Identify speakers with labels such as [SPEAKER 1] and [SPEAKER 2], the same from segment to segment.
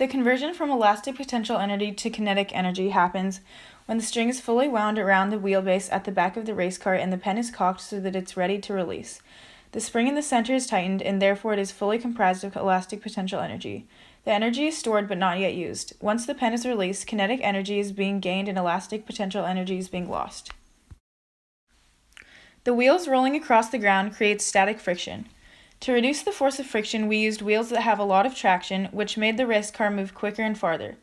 [SPEAKER 1] The conversion from elastic potential energy to kinetic energy happens when the string is fully wound around the wheelbase at the back of the race car and the pen is cocked so that it's ready to release. The spring in the center is tightened, and therefore it is fully comprised of elastic potential energy. The energy is stored but not yet used. Once the pen is released, kinetic energy is being gained and elastic potential energy is being lost. The wheels rolling across the ground creates static friction. To reduce the force of friction, we used wheels that have a lot of traction, which made the race car move quicker and farther.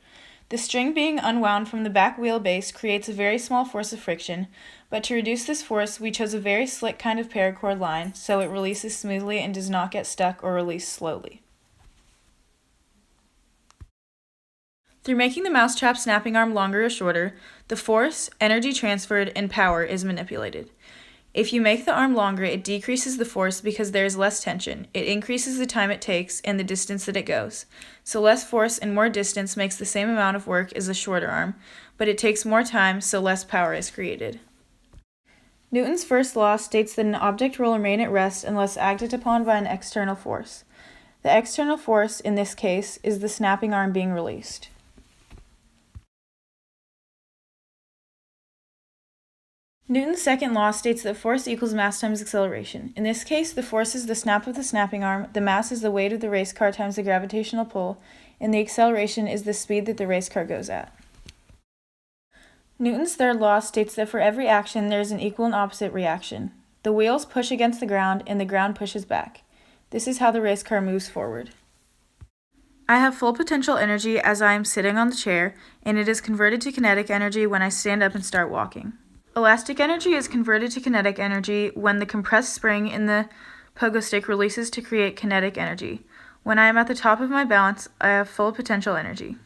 [SPEAKER 1] The string being unwound from the back wheelbase creates a very small force of friction, but to reduce this force, we chose a very slick kind of paracord line so it releases smoothly and does not get stuck or release slowly. Through making the mousetrap snapping arm longer or shorter, the force, energy transferred, and power is manipulated. If you make the arm longer, it decreases the force because there is less tension. It increases the time it takes and the distance that it goes. So less force and more distance makes the same amount of work as a shorter arm, but it takes more time, so less power is created. Newton's first law states that an object will remain at rest unless acted upon by an external force. The external force, in this case, is the snapping arm being released. Newton's second law states that force equals mass times acceleration. In this case, the force is the snap of the snapping arm, the mass is the weight of the race car times the gravitational pull, and the acceleration is the speed that the race car goes at. Newton's third law states that for every action there is an equal and opposite reaction. The wheels push against the ground and the ground pushes back. This is how the race car moves forward. I have full potential energy as I am sitting on the chair, and it is converted to kinetic energy when I stand up and start walking. Elastic energy is converted to kinetic energy when the compressed spring in the pogo stick releases to create kinetic energy. When I am at the top of my balance, I have full potential energy.